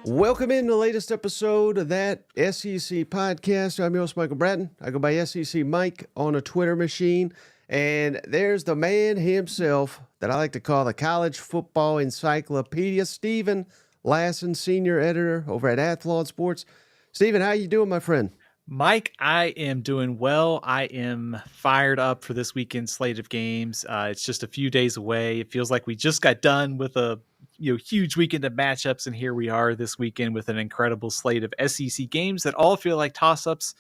Welcome in to the latest episode of that SEC podcast. I'm your host, Michael Bratton. I go by SEC Mike on a Twitter machine. And there's the man himself that I like to call the college football encyclopedia, Steven Lassan, senior editor over at Athlon Sports. Steven, how you doing, my friend? Mike, I am doing well. I am fired up for this weekend's slate of games. It's just a few days away. It feels like we just got done with a huge weekend of matchups, and here we are this weekend with an incredible slate of SEC games that all feel like toss-ups.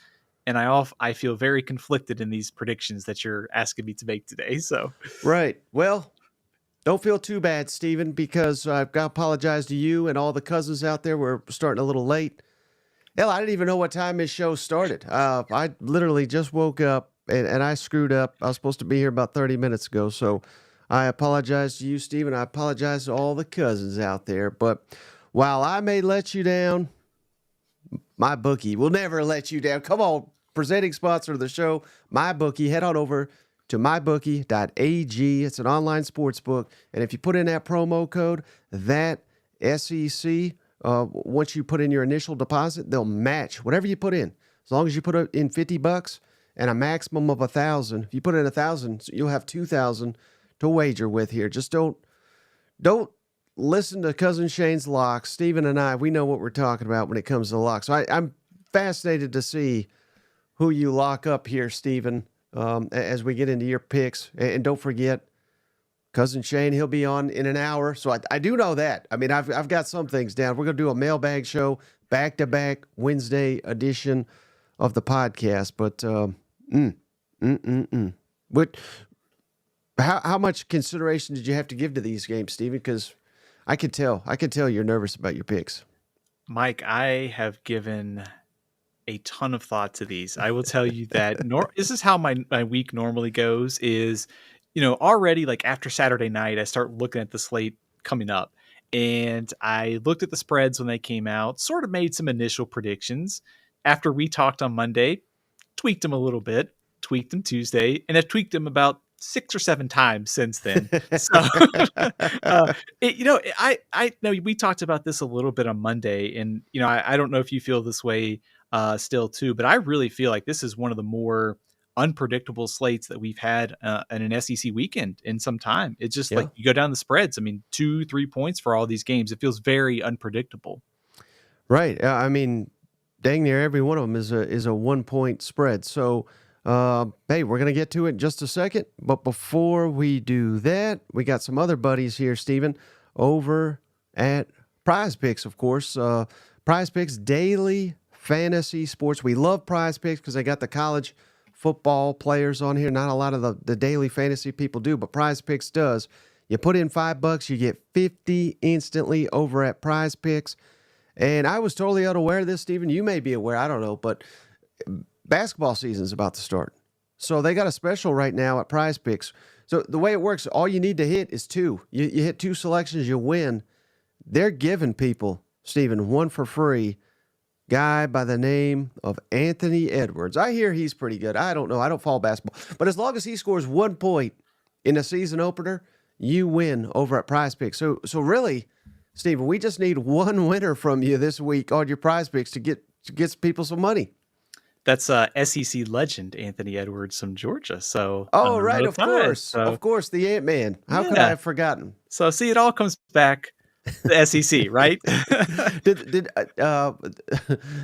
And I feel very conflicted in these predictions that you're asking me to make today. So Right. Well, don't feel too bad, Steven, because I've got to apologize to you and all the cousins out there. We're starting a little late. Hell, I didn't even know what time this show started. I literally just woke up and I screwed up. I was supposed to be here about 30 minutes ago. So I apologize to you, Steven. I apologize to all the cousins out there. But while I may let you down, my bookie will never let you down. Come on, presenting sponsor of the show, my bookie. Head on over to mybookie.ag. It's an online sports book. And if you put in that promo code, that SEC, once you put in your initial deposit, they'll match whatever you put in. As long as you put in $50 and a maximum of 1,000. If you put in 1,000, you'll have 2,000 to wager with here. Just don't listen to Cousin Shane's locks. Steven and I, we know what we're talking about when it comes to locks. So I'm fascinated to see who you lock up here, Steven, as we get into your picks. And don't forget, Cousin Shane, he'll be on in an hour. So I do know that. I mean, I've got some things down. We're going to do a mailbag show, back-to-back Wednesday edition of the podcast. But But how much consideration did you have to give to these games, Steven? Because I could tell you're nervous about your picks. Mike, I have given a ton of thought to these. I will tell you that this is how my week normally goes is, already like after Saturday night, I start looking at the slate coming up, and I looked at the spreads when they came out, sort of made some initial predictions. After we talked on Monday, tweaked them a little bit, tweaked them Tuesday, and I've tweaked them about 6 or 7 times since then. So, I know we talked about this a little bit on Monday, and I don't know if you feel this way still too, but I really feel like this is one of the more unpredictable slates that we've had in an SEC weekend in some time. It's just like you go down the spreads. I mean, 2-3 points for all these games. It feels very unpredictable. Right. I mean, dang near every one of them is a 1-point spread. So, hey, we're going to get to it in just a second. But before we do that, we got some other buddies here, Steven, over at PrizePicks, of course. PrizePicks Daily Fantasy Sports. We love PrizePicks because they got the college football players on here. Not a lot of the daily fantasy people do, but PrizePicks does. You put in $5, you get 50 instantly over at PrizePicks. And I was totally unaware of this, Steven. You may be aware, I don't know, but basketball season is about to start. So they got a special right now at PrizePicks. So the way it works, all you need to hit is 2. You hit 2 selections, you win. They're giving people, Steven, 1 for free. Guy by the name of Anthony Edwards. I hear he's pretty good. I don't know. I don't follow basketball. But as long as he scores 1 point in a season opener, you win over at PrizePicks. So really, Steven, we just need 1 winner from you this week on your PrizePicks to get people some money. That's SEC legend Anthony Edwards from Georgia. So right, of course, the Ant-Man. How could I have forgotten? So see, it all comes back the SEC, right? Did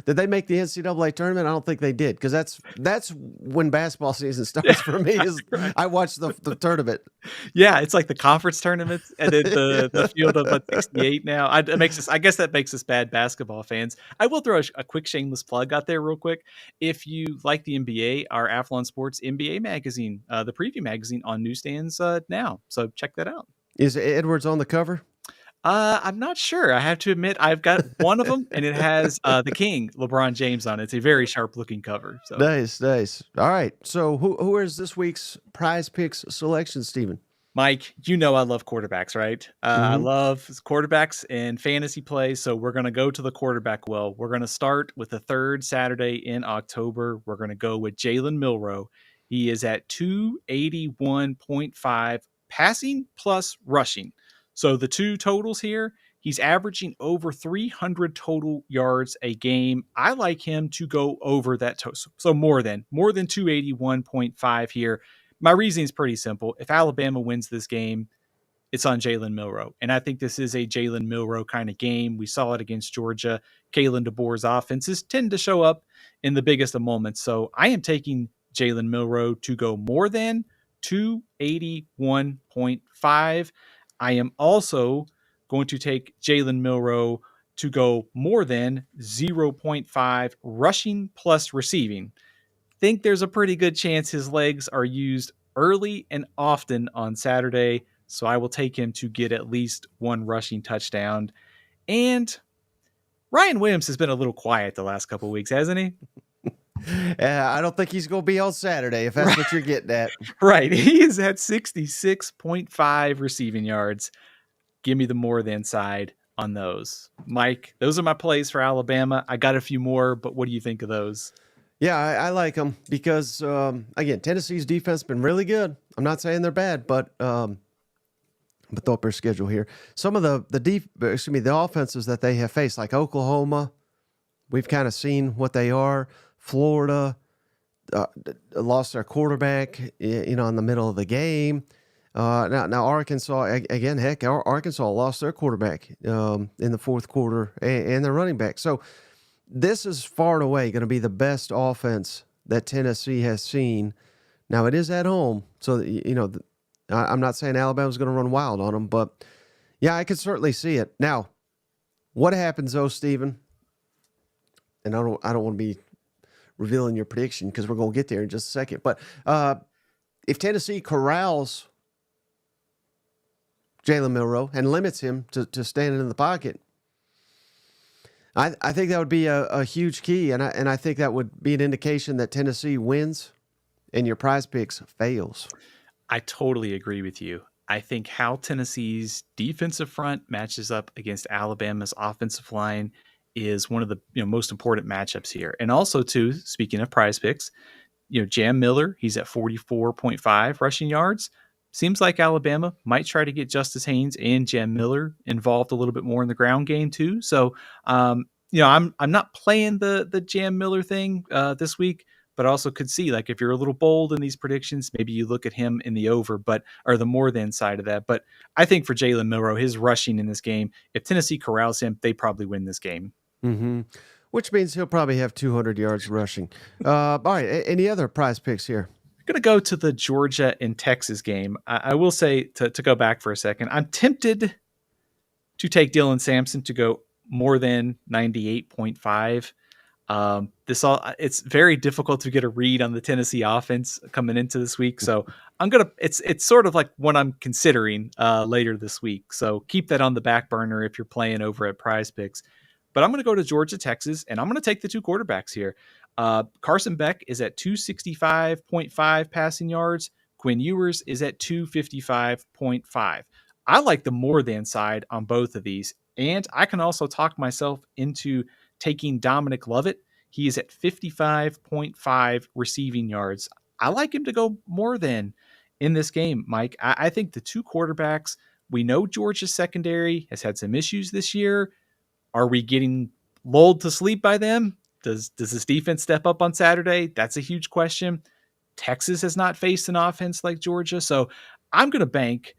they make the NCAA tournament? I don't think they did, because that's when basketball season starts for me. Is right. I watch the tournament. Yeah, it's like the conference tournament and then the field of 68 now. I guess that makes us bad basketball fans. I will throw a quick shameless plug out there real quick. If you like the NBA, our Athlon Sports NBA magazine, the preview magazine on newsstands now. So check that out. Is Edwards on the cover? I'm not sure. I have to admit, I've got one of them, and it has the King, LeBron James, on it. It's a very sharp-looking cover. So. Nice. All right. So who is this week's PrizePicks selection, Steven? Mike, I love quarterbacks, right? I love quarterbacks and fantasy play, so we're going to go to the quarterback well. We're going to start with the 3rd Saturday in October. We're going to go with Jalen Milroe. He is at 281.5 passing plus rushing. So the two totals here, He's averaging over 300 total yards a game. I like him to go over that total. So more than 281.5 here. My reasoning is pretty simple. If Alabama wins this game, it's on Jalen Milroe. And I think this is a Jalen Milroe kind of game. We saw it against Georgia. Kalen DeBoer's offenses tend to show up in the biggest of moments. So I am taking Jalen Milroe to go more than 281.5. I am also going to take Jalen Milroe to go more than 0.5 rushing plus receiving. Think there's a pretty good chance his legs are used early and often on Saturday. So I will take him to get at least one rushing touchdown. And Ryan Williams has been a little quiet the last couple of weeks, hasn't he? I don't think he's going to be on Saturday, if that's what you're getting at. Right. He is at 66.5 receiving yards. Give me the more than side on those. Mike, those are my plays for Alabama. I got a few more, but what do you think of those? Yeah, I like them because, again, Tennessee's defense has been really good. I'm not saying they're bad, but throw up their schedule here. Some of the offenses that they have faced, like Oklahoma, we've kind of seen what they are. Florida lost their quarterback, in the middle of the game. Now Arkansas again. Heck, Arkansas lost their quarterback in the fourth quarter and their running back. So this is far and away going to be the best offense that Tennessee has seen. Now it is at home, so I'm not saying Alabama's going to run wild on them, but yeah, I could certainly see it. Now, what happens though, Steven? And I don't want to be revealing your prediction because we're going to get there in just a second. But if Tennessee corrals Jalen Milroe and limits him to standing in the pocket, I think that would be a huge key, and I think that would be an indication that Tennessee wins and your PrizePicks fails. I totally agree with you. I think how Tennessee's defensive front matches up against Alabama's offensive line is one of the most important matchups here. And also, too, speaking of PrizePicks, Jam Miller, he's at 44.5 rushing yards. Seems like Alabama might try to get Justice Haynes and Jam Miller involved a little bit more in the ground game too. So, I'm not playing the Jam Miller thing this week, but I also could see, like, if you're a little bold in these predictions, maybe you look at him in the over, or the more than side of that. But I think for Jalen Milroe, his rushing in this game, if Tennessee corrals him, they probably win this game. Mm-hmm. Which means he'll probably have 200 yards rushing. All right. Any other PrizePicks here? I'm going to go to the Georgia and Texas game. I will say, to go back for a second, I'm tempted to take Dylan Sampson to go more than 98.5. It's very difficult to get a read on the Tennessee offense coming into this week. So it's sort of like what I'm considering later this week. So keep that on the back burner if you're playing over at PrizePicks. But I'm going to go to Georgia, Texas, and I'm going to take the two quarterbacks here. Carson Beck is at 265.5 passing yards. Quinn Ewers is at 255.5. I like the more than side on both of these. And I can also talk myself into taking Dominic Lovett. He is at 55.5 receiving yards. I like him to go more than in this game, Mike. I think the two quarterbacks, we know Georgia's secondary has had some issues this year. Are we getting lulled to sleep by them? Does this defense step up on Saturday? That's a huge question. Texas has not faced an offense like Georgia. So I'm going to bank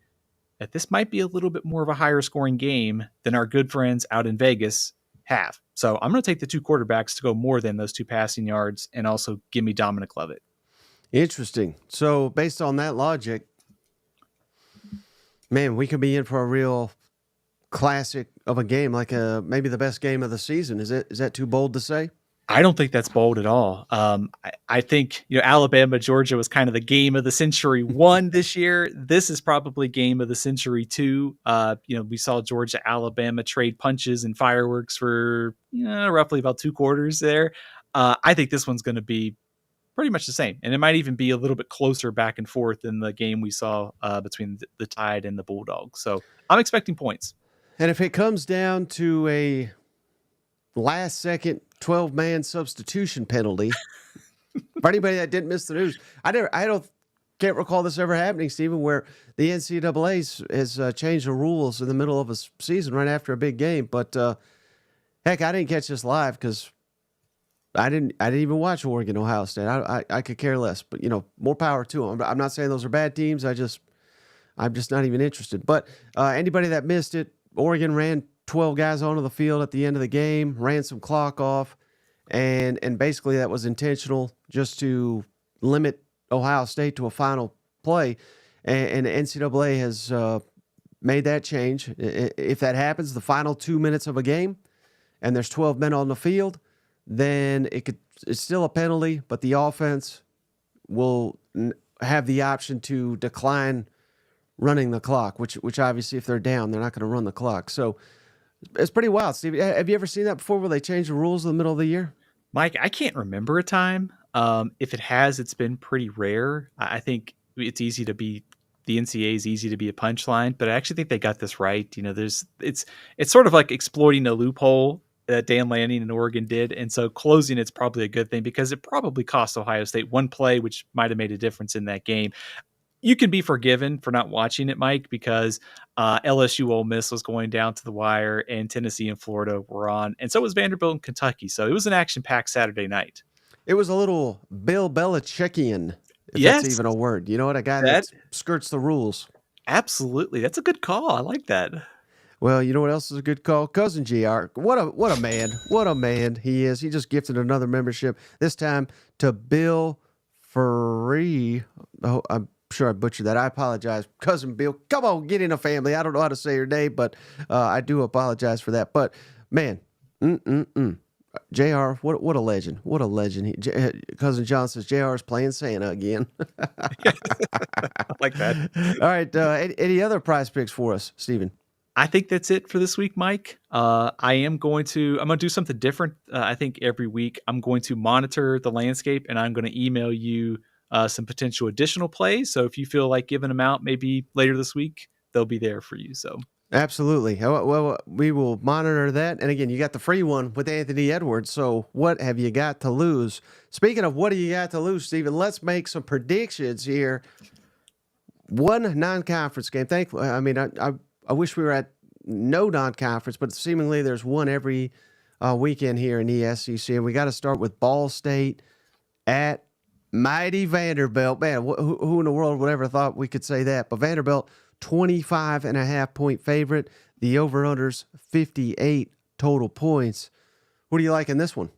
that this might be a little bit more of a higher scoring game than our good friends out in Vegas have. So I'm going to take the two quarterbacks to go more than those two passing yards and also give me Dominic Lovett. Interesting. So based on that logic, man, we could be in for a real classic of a game, like maybe the best game of the season. Is that too bold to say? I don't think that's bold at all. I think Alabama, Georgia was kind of the game of the century one this year. This is probably game of the century two. We saw Georgia, Alabama trade punches and fireworks for roughly about 2 quarters there. I think this one's going to be pretty much the same, and it might even be a little bit closer back and forth than the game we saw between the Tide and the Bulldogs. So I'm expecting points. And if it comes down to a last-second 12-man substitution penalty, for anybody that didn't miss the news, I don't can't recall this ever happening, Stephen, where the NCAA has changed the rules in the middle of a season right after a big game. But heck, I didn't catch this live because I didn't even watch Oregon Ohio State. I could care less. But more power to them. I'm not saying those are bad teams. I'm just not even interested. But anybody that missed it, Oregon ran 12 guys onto the field at the end of the game, ran some clock off, and basically that was intentional just to limit Ohio State to a final play. And the NCAA has made that change. If that happens, the final 2 minutes of a game, and there's 12 men on the field, then it's still a penalty, but the offense will have the option to decline running the clock, which obviously if they're down, they're not going to run the clock. So it's pretty wild, Steve. Have you ever seen that before where they change the rules in the middle of the year? Mike, I can't remember a time. If it has, it's been pretty rare. I think it's easy to be the NCAA is easy to be a punchline, but I actually think they got this right. It's sort of like exploiting a loophole that Dan Lanning and Oregon did, and so closing it's probably a good thing because it probably cost Ohio State one play, which might have made a difference in that game. You can be forgiven for not watching it, Mike, because LSU Ole Miss was going down to the wire and Tennessee and Florida were on. And so was Vanderbilt and Kentucky. So it was an action-packed Saturday night. It was a little Bill Belichickian, if Yes. that's even a word. You know what? A guy that skirts the rules. Absolutely. That's a good call. I like that. Well, you know what else is a good call? Cousin JR. What a man. What a man he is. He just gifted another membership, this time to Bill Free. Oh, I'm sure I butchered that. I apologize. Cousin Bill, come on, get in the family. I don't know how to say your name, but I do apologize for that. But, man, JR, what a legend. What a legend. Cousin John says JR is playing Santa again. I like that. All right. Any other prize picks for us, Stephen? I think that's it for this week, Mike. I'm going to do something different. I think every week I'm going to monitor the landscape and I'm going to email you some potential additional plays. So if you feel like giving them out, maybe later this week, they'll be there for you. So absolutely. Well, we will monitor that. And again, you got the free one with Anthony Edwards. So what have you got to lose? Speaking of what do you got to lose, Stephen, let's make some predictions here. One non-conference game. Thankfully, I mean, I wish we were at no non-conference, but seemingly there's one every weekend here in the SEC. And we got to start with Ball State at mighty Vanderbilt. Man, who in the world would ever thought we could say that? But Vanderbilt, 25.5-point favorite. The over-under's 58 total points. What do you like in this one?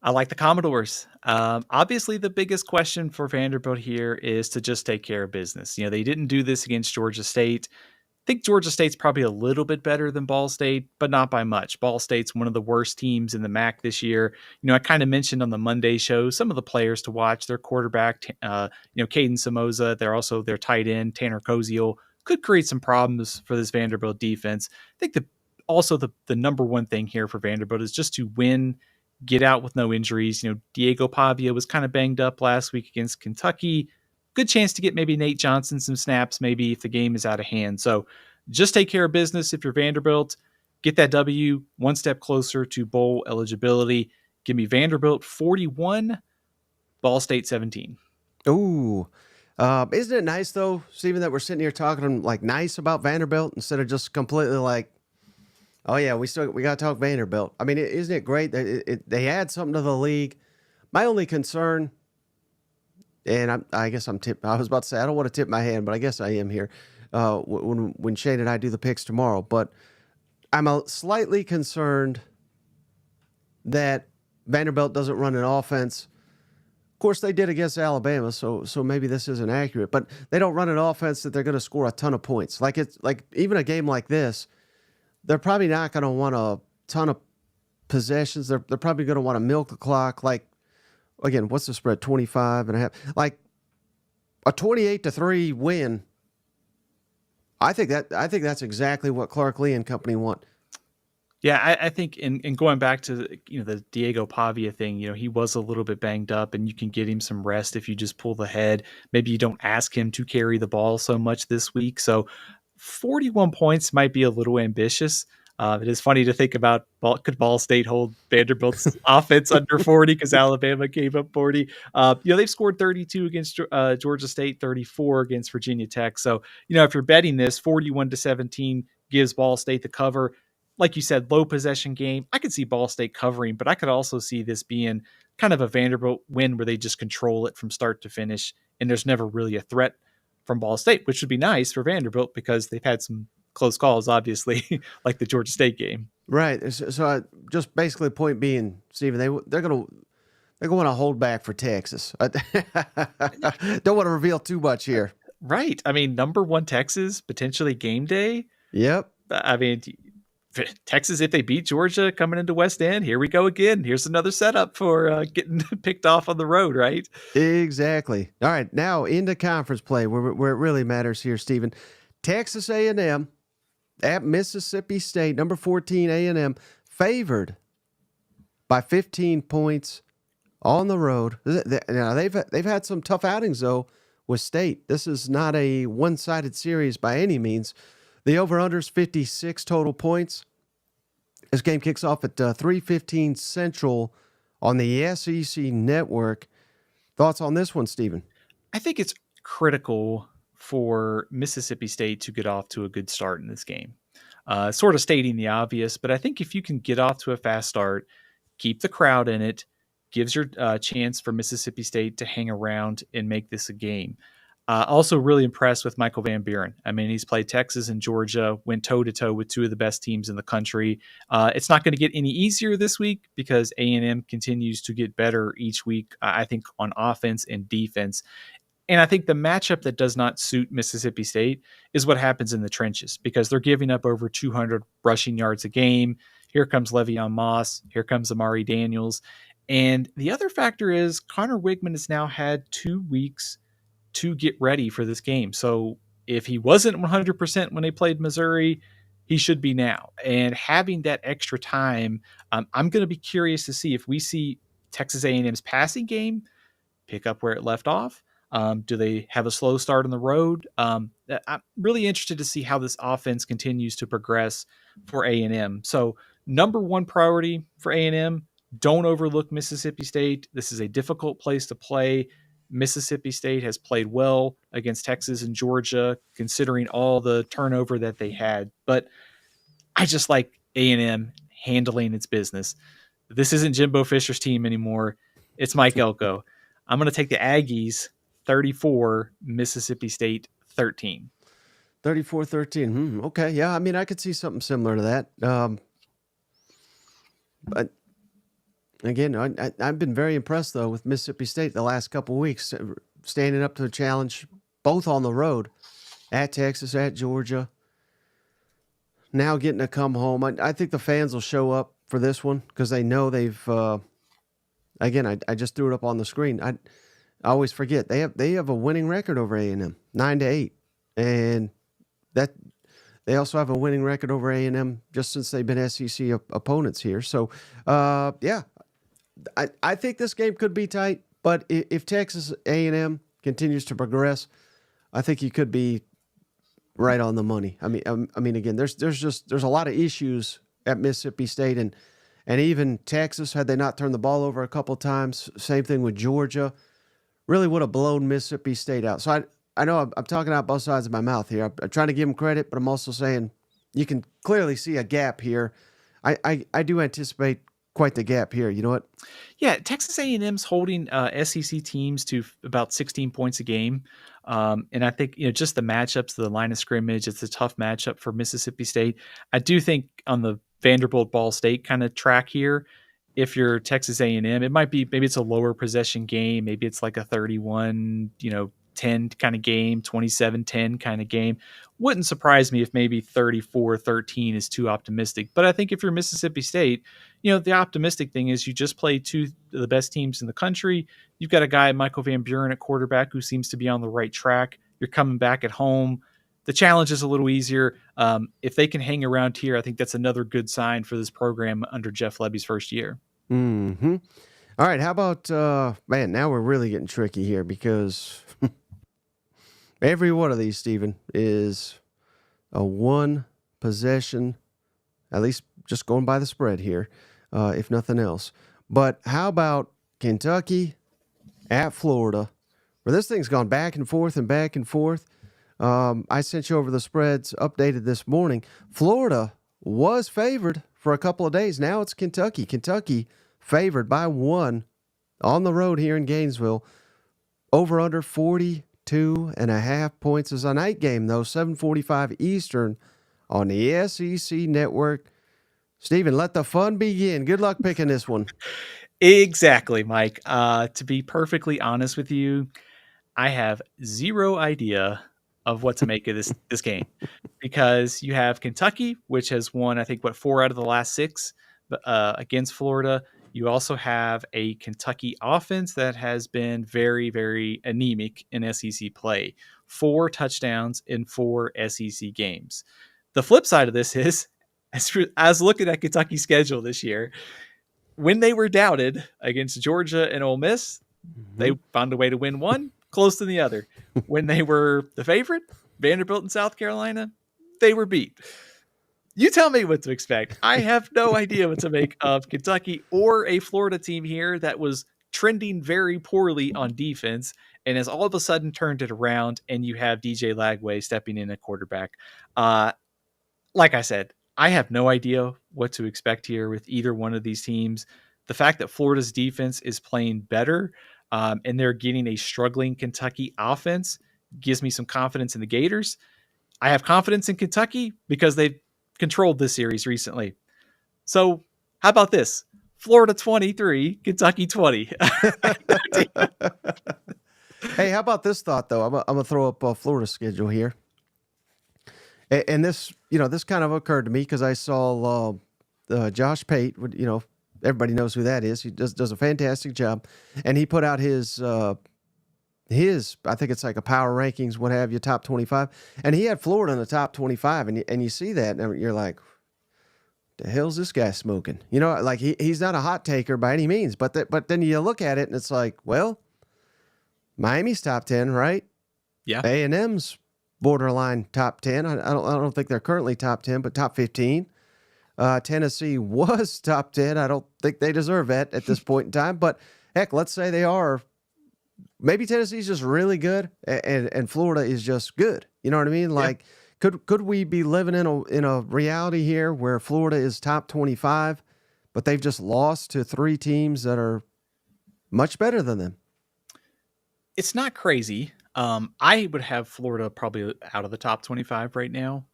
I like the Commodores. Obviously, the biggest question for Vanderbilt here is to just take care of business. They didn't do this against Georgia State. I think Georgia State's probably a little bit better than Ball State, but not by much. Ball State's one of the worst teams in the MAC this year. I kind of mentioned on the Monday show some of the players to watch. Their quarterback, Caden Somoza. They're also their tight end, Tanner Koziel, could create some problems for this Vanderbilt defense. I think the number one thing here for Vanderbilt is just to win, get out with no injuries. Diego Pavia was kind of banged up last week against Kentucky. Good chance to get maybe Nate Johnson some snaps, maybe if the game is out of hand. So just take care of business if you're Vanderbilt. Get that W one step closer to bowl eligibility. Give me Vanderbilt 41, Ball State 17. Ooh. Isn't it nice, though, Stephen, that we're sitting here talking like nice about Vanderbilt instead of just completely like, oh, yeah, we got to talk Vanderbilt. I mean, isn't it great that they add something to the league? My only concern, and I guess I was about to say, I don't want to tip my hand, but I guess I am here when Shane and I do the picks tomorrow. But I'm slightly concerned that Vanderbilt doesn't run an offense. Of course, they did against Alabama, so maybe this isn't accurate. But they don't run an offense that they're going to score a ton of points. Like even a game like this, they're probably not going to want a ton of possessions. They're probably going to want to milk the clock. Like, again, what's the spread? 25.5. Like a 28-3 win. I think that's exactly what Clark Lee and company want. Yeah, I think in going back to the Diego Pavia thing, he was a little bit banged up, and you can get him some rest if you just pull the head. Maybe you don't ask him to carry the ball so much this week. So 41 points might be a little ambitious. It is funny to think about could Ball State hold Vanderbilt's offense under 40 because Alabama gave up 40. They've scored 32 against Georgia State, 34 against Virginia Tech. So, if you're betting this, 41-17 gives Ball State the cover. Like you said, low possession game. I could see Ball State covering, but I could also see this being kind of a Vanderbilt win where they just control it from start to finish, and there's never really a threat from Ball State, which would be nice for Vanderbilt because they've had some close calls, obviously, like the Georgia State game. Right. So I just basically point being, Stephen, they're going to hold back for Texas. Don't want to reveal too much here. Right. I mean, number one Texas, potentially game day. Yep. I mean, Texas, if they beat Georgia coming into West End, here we go again. Here's another setup for getting picked off on the road, right? Exactly. All right, now into conference play where it really matters here, Stephen. Texas A&M at Mississippi State, number 14 A&M, favored by 15 points on the road. Now they've had some tough outings though with State. This is not a one-sided series by any means. The over/under is 56 total points. This game kicks off at 3:15 Central on the SEC Network. Thoughts on this one, Stephen? I think it's critical for Mississippi State to get off to a good start in this game. Sort of stating the obvious, but I think if you can get off to a fast start, keep the crowd in it, gives your chance for Mississippi State to hang around and make this a game. Also really impressed with Michael Van Buren. I mean, he's played Texas and Georgia, went toe-to-toe with two of the best teams in the country. It's not going to get any easier this week because A&M continues to get better each week, I think, on offense and defense. And I think the matchup that does not suit Mississippi State is what happens in the trenches because they're giving up over 200 rushing yards a game. Here comes Le'Veon Moss. Here comes Amari Daniels. And the other factor is Connor Wigman has now had 2 weeks to get ready for this game. So if he wasn't 100% when they played Missouri, he should be now. And having that extra time, I'm going to be curious to see if we see Texas A&M's passing game pick up where it left off. Do they have a slow start on the road? I'm really interested to see how this offense continues to progress for A&M. So number one priority for A&M, don't overlook Mississippi State. This is a difficult place to play. Mississippi State has played well against Texas and Georgia, considering all the turnover that they had. But I just like A&M handling its business. This isn't Jimbo Fisher's team anymore. It's Mike Elko. I'm going to take the Aggies 34, Mississippi State 13. 34-13. Okay. Yeah. I mean, I could see something similar to that. But again, I've been very impressed, though, with Mississippi State the last couple of weeks, standing up to the challenge, both on the road, at Texas, at Georgia. Now getting to come home. I think the fans will show up for this one because they know they've again, I just threw it up on the screen. I always forget. They have a winning record over A&M, 9-8. And that they also have a winning record over A&M just since they've been SEC opponents here. So, yeah. I think this game could be tight, but if Texas A&M continues to progress, I think you could be right on the money. I mean, again, there's a lot of issues at Mississippi State and even Texas, had they not turned the ball over a couple times. Same thing with Georgia, really would have blown Mississippi State out. So I know I'm talking out both sides of my mouth here. I'm trying to give them credit, but I'm also saying you can clearly see a gap here. I do anticipate quite the gap here. You know what? Yeah, Texas A&M's holding SEC teams to about 16 points a game. And I think, just the matchups, the line of scrimmage, it's a tough matchup for Mississippi State. I do think on the Vanderbilt Ball State kind of track here, if you're Texas A&M, it might be, maybe it's a lower possession game. Maybe it's like a 31, 10 kind of game, 27-10 kind of game. Wouldn't surprise me if maybe 34-13 is too optimistic. But I think if you're Mississippi State, the optimistic thing is you just play two of the best teams in the country. You've got a guy, Michael Van Buren, at quarterback who seems to be on the right track. You're coming back at home. The challenge is a little easier. If they can hang around here, I think that's another good sign for this program under Jeff Lebby's first year. Mm-hmm. All right. How about, man, now we're really getting tricky here because every one of these, Stephen, is a one-possession at least just going by the spread here, if nothing else. But how about Kentucky at Florida, where this thing's gone back and forth and back and forth? I sent you over the spreads updated this morning. Florida was favored for a couple of days. Now it's Kentucky. Kentucky favored by 1 on the road here in Gainesville. Over under 42.5 points is a night game, though, 7:45 Eastern on the SEC Network. Steven, let the fun begin. Good luck picking this one. Exactly, Mike. To be perfectly honest with you, I have zero idea of what to make of this game, because you have Kentucky, which has won, I think, 4 out of the last 6 against Florida. You also have a Kentucky offense that has been very, very anemic in SEC play. 4 touchdowns in 4 SEC games. The flip side of this is, as I was looking at Kentucky's schedule this year, when they were doubted against Georgia and Ole Miss, they found a way to win one, close to the other. When they were the favorite, Vanderbilt and South Carolina, they were beat. You tell me what to expect. I have no idea what to make of Kentucky or a Florida team here that was trending very poorly on defense and has all of a sudden turned it around, and you have DJ Lagway stepping in at quarterback. Like I said, I have no idea what to expect here with either one of these teams. The fact that Florida's defense is playing better and they're getting a struggling Kentucky offense gives me some confidence in the Gators. I have confidence in Kentucky because they've controlled this series recently. So how about this? Florida 23, Kentucky 20. Hey, how about this thought, though? I'm going to throw up Florida's schedule here. And this, this kind of occurred to me because I saw Josh Pate, everybody knows who that is. He does a fantastic job. And he put out his, I think it's like a power rankings, what have you, top 25. And he had Florida in the top 25. And you see that, and you're like, the hell's this guy smoking? Like he's not a hot taker by any means. But then you look at it, and it's like, well, Miami's top 10, right? Yeah. A&M's borderline top 10. I don't think they're currently top 10, but top 15. Tennessee was top 10. I don't think they deserve that at this point in time. But heck, let's say they are. Maybe Tennessee's just really good, and Florida is just good. You know what I mean? Like, could we be living in a reality here where Florida is top 25, but they've just lost to 3 teams that are much better than them? It's not crazy. I would have Florida probably out of the top 25 right now,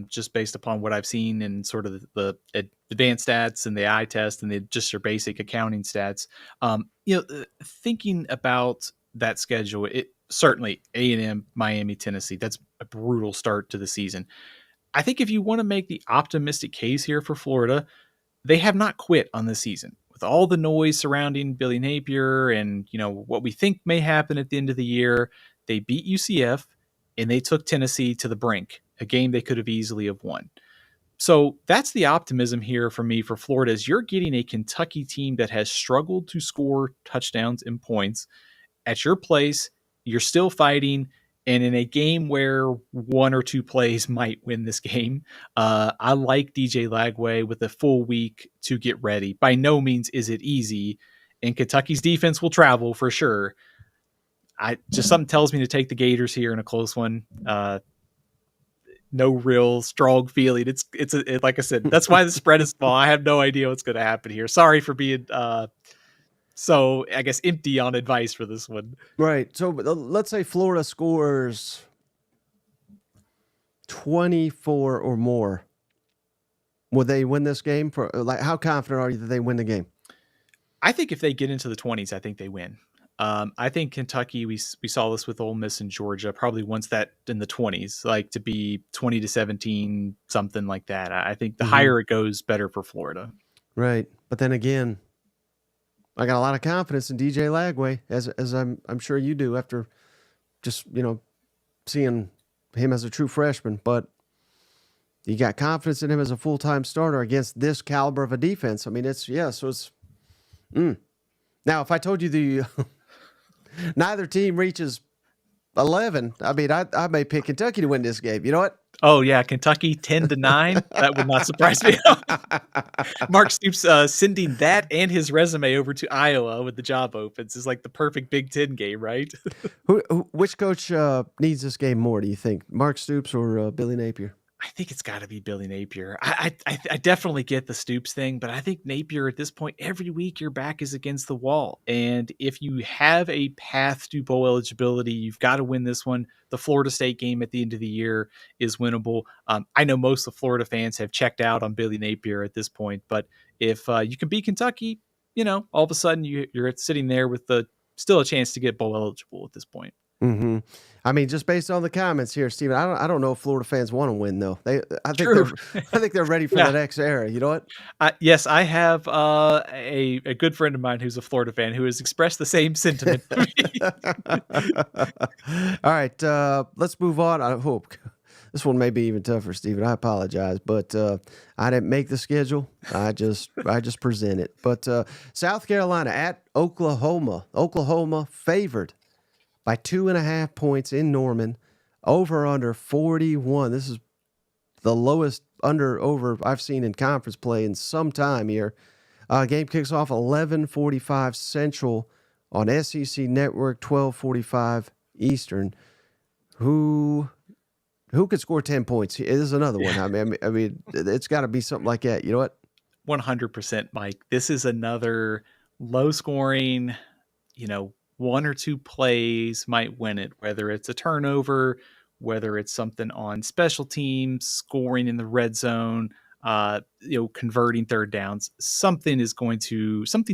just based upon what I've seen and sort of the advanced stats and the eye test and just your basic accounting stats. Thinking about that schedule, it certainly A&M, Miami, Tennessee, that's a brutal start to the season. I think if you want to make the optimistic case here for Florida, they have not quit on this season. With all the noise surrounding Billy Napier and, what we think may happen at the end of the year, they beat UCF and they took Tennessee to the brink, a game they could have easily have won. So that's the optimism here for me for Florida, is you're getting a Kentucky team that has struggled to score touchdowns and points at your place. You're still fighting. And in a game where 1 or 2 plays might win this game, I like DJ Lagway with a full week to get ready. By no means is it easy, and Kentucky's defense will travel for sure. Something tells me to take the Gators here in a close one. No real strong feeling. It's like I said, that's why the spread is small. I have no idea what's going to happen here. Sorry for being so I guess empty on advice for this one. Right. So let's say Florida scores 24 or more. Would they win this game? How confident are you that they win the game? I think if they get into the 20s, I think they win. I think Kentucky, we saw this with Ole Miss and Georgia, probably wants that in the 20s, like to be 20-17, something like that. I think the higher it goes, better for Florida. Right. But then again, I got a lot of confidence in DJ Lagway, as I'm sure you do, after just seeing him as a true freshman. But you got confidence in him as a full-time starter against this caliber of a defense. I mean, so it's. Now, if I told you neither team reaches 11, I mean, I may pick Kentucky to win this game. You know what? Oh yeah, Kentucky 10-9. That would not surprise me. Mark Stoops sending that and his resume over to Iowa with the job opens is like the perfect Big Ten game, right? Which coach needs this game more? Do you think Mark Stoops or Billy Napier? I think it's got to be Billy Napier. I definitely get the Stoops thing, but I think Napier at this point, every week your back is against the wall. And if you have a path to bowl eligibility, you've got to win this one. The Florida State game at the end of the year is winnable. I know most of the Florida fans have checked out on Billy Napier at this point, but if you can beat Kentucky, all of a sudden you're sitting there with still a chance to get bowl eligible at this point. Mm-hmm. I mean, just based on the comments here, Steven, I don't know if Florida fans want to win though. I think they're ready for the next era. You know what? Yes, I have a good friend of mine who's a Florida fan who has expressed the same sentiment. All right, let's move on. I hope this one may be even tougher, Steven. I apologize, but I didn't make the schedule. I just present it. But South Carolina at Oklahoma. Oklahoma favored by 2.5 points in Norman, over under 41. This is the lowest over I've seen in conference play in some time here. Game kicks off 11:45 Central on SEC Network, 12:45 Eastern. Who could score 10 points? This is another one. I mean, it's got to be something like that. You know what? 100%, Mike. This is another low scoring, one or two plays might win it, whether it's a turnover, whether it's something on special teams, scoring in the red zone, converting third downs. Something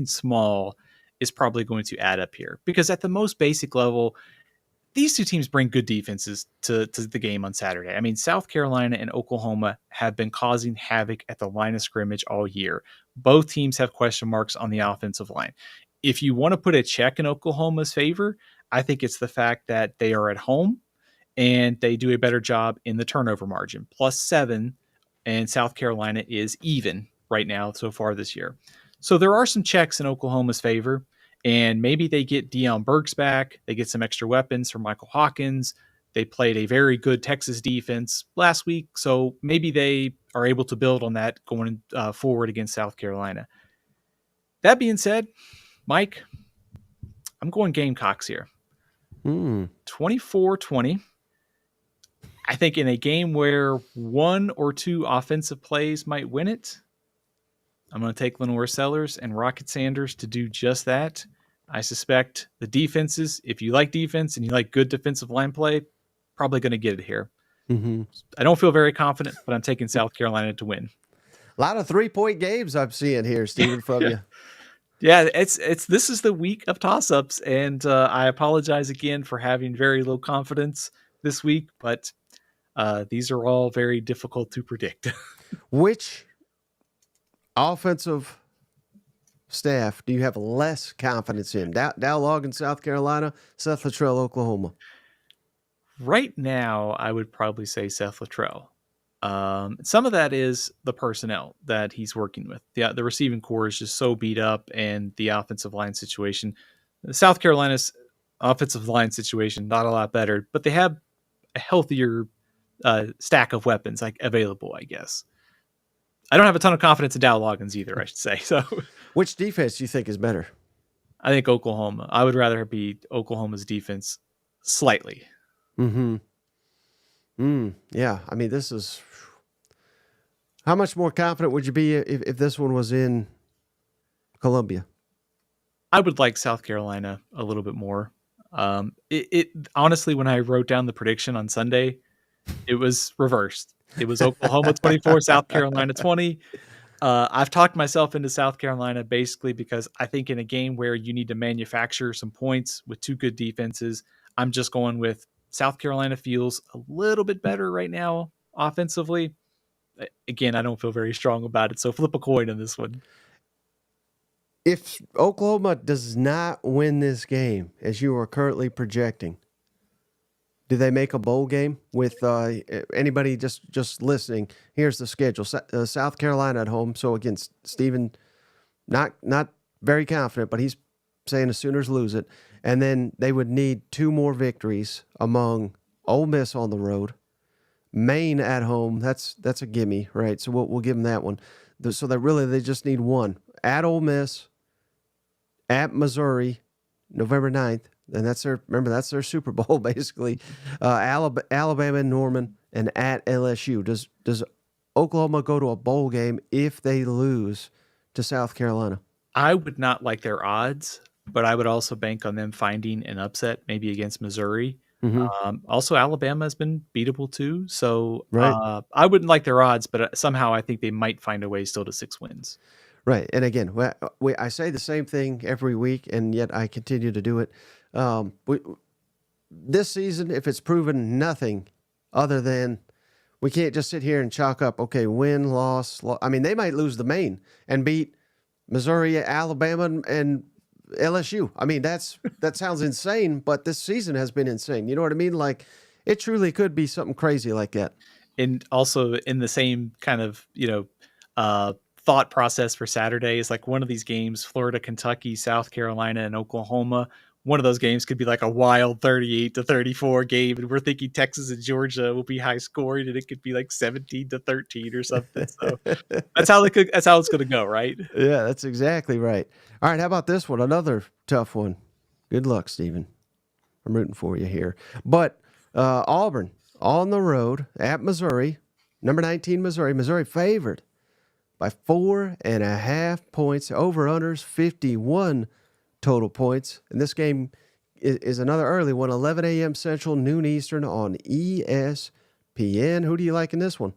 small is probably going to add up here, because at the most basic level, these two teams bring good defenses to the game on Saturday. I mean, South Carolina and Oklahoma have been causing havoc at the line of scrimmage all year. Both teams have question marks on the offensive line. If you want to put a check in Oklahoma's favor, I think it's the fact that they are at home and they do a better job in the turnover margin, +7, and South Carolina is even right now so far this year. So there are some checks in Oklahoma's favor, and maybe they get Deion Burks back. They get some extra weapons from Michael Hawkins. They played a very good Texas defense last week, so maybe they are able to build on that going forward against South Carolina. That being said, Mike, I'm going Gamecocks here. 24-20. I think in a game where one or two offensive plays might win it, I'm going to take Lenore Sellers and Rocket Sanders to do just that. I suspect the defenses, if you like defense and you like good defensive line play, probably going to get it here. Mm-hmm. I don't feel very confident, but I'm taking South Carolina to win. A lot of 3-point games I'm seeing here, Steven, from you. Yeah, this is the week of toss-ups, and I apologize again for having very low confidence this week, but these are all very difficult to predict. Which offensive staff do you have less confidence in? Dow Logan, South Carolina, Seth Luttrell, Oklahoma? Right now, I would probably say Seth Luttrell. Some of that is the personnel that he's working with. The receiving core is just so beat up, and the offensive line situation. South Carolina's offensive line situation, not a lot better, but they have a healthier stack of weapons available, I guess. I don't have a ton of confidence in Dow Loggins either, I should say. So, which defense do you think is better? I think Oklahoma. I would rather be Oklahoma's defense slightly. Mm-hmm. Yeah. I mean, this is. How much more confident would you be if this one was in Columbia? I would like South Carolina a little bit more. It honestly, when I wrote down the prediction on Sunday, it was reversed. It was Oklahoma 24, South Carolina 20. I've talked myself into South Carolina basically because I think in a game where you need to manufacture some points with two good defenses, I'm just going with South Carolina feels a little bit better right now offensively. Again, I don't feel very strong about it, so flip a coin on this one. If Oklahoma does not win this game, as you are currently projecting, do they make a bowl game with anybody just listening? Here's the schedule. South Carolina at home. So again, Steven, not very confident, but he's saying the Sooners lose it. And then they would need 2 more victories among Ole Miss on the road, Maine at home. That's a gimme, right? So we'll give them that one. So that really they just need one at Ole Miss, at Missouri, November 9th, and that's their Super Bowl basically. Alabama and Norman, and at LSU. Does Oklahoma go to a bowl game if they lose to South Carolina? I would not like their odds, but I would also bank on them finding an upset, maybe against Missouri. Mm-hmm. Also, Alabama has been beatable too, so Right. I wouldn't like their odds, but somehow I think they might find a way still to 6 wins. Right. And again, I say the same thing every week, and yet I continue to do it. This season, if it's proven nothing other than we can't just sit here and chalk up, okay, win, loss. I mean, they might lose the Maine and beat Missouri, Alabama, and LSU. I mean, that sounds insane, but this season has been insane. You know what I mean? Like, it truly could be something crazy like that. And also in the same kind of, thought process for Saturday is like one of these games, Florida, Kentucky, South Carolina, and Oklahoma. One of those games could be like a wild 38-34 game, and we're thinking Texas and Georgia will be high scoring, and it could be like 17-13 or something. So that's how it's going to go, right? Yeah, that's exactly right. All right, how about this one? Another tough one. Good luck, Steven. I'm rooting for you here. But Auburn on the road at Missouri, number 19 Missouri. Missouri favored by 4.5 points. Over-unders 51 total points. And this game is another early one, 11 a.m. Central, noon Eastern on ESPN. Who do you like in this one?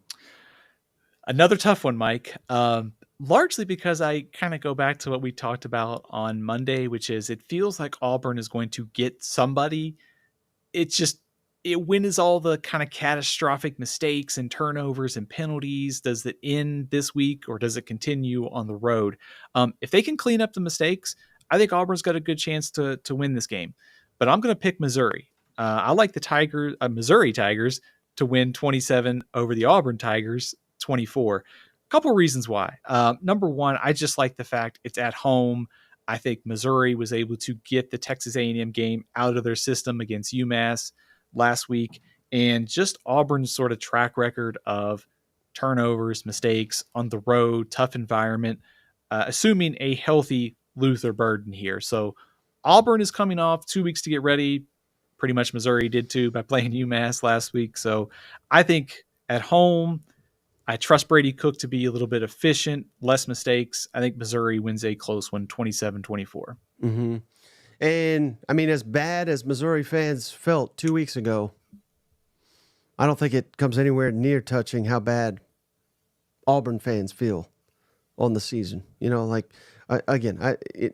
Another tough one, Mike. Largely because I kind of go back to what we talked about on Monday, which is it feels like Auburn is going to get somebody. When is all the kind of catastrophic mistakes and turnovers and penalties? Does it end this week or does it continue on the road? If they can clean up the mistakes, I think Auburn's got a good chance to win this game. But I'm going to pick Missouri. I like the Missouri Tigers to win 27 over the Auburn Tigers 24. A couple reasons why. Number one, I just like the fact it's at home. I think Missouri was able to get the Texas A&M game out of their system against UMass last week, and just Auburn's sort of track record of turnovers, mistakes on the road, tough environment, assuming a healthy Luther Burden here. So Auburn is coming off 2 weeks to get ready. Pretty much Missouri did too by playing UMass last week. So I think at home, I trust Brady Cook to be a little bit efficient, less mistakes. I think Missouri wins a close one, 27-24. Mm-hmm. And, I mean, as bad as Missouri fans felt 2 weeks ago, I don't think it comes anywhere near touching how bad Auburn fans feel on the season. You know, like,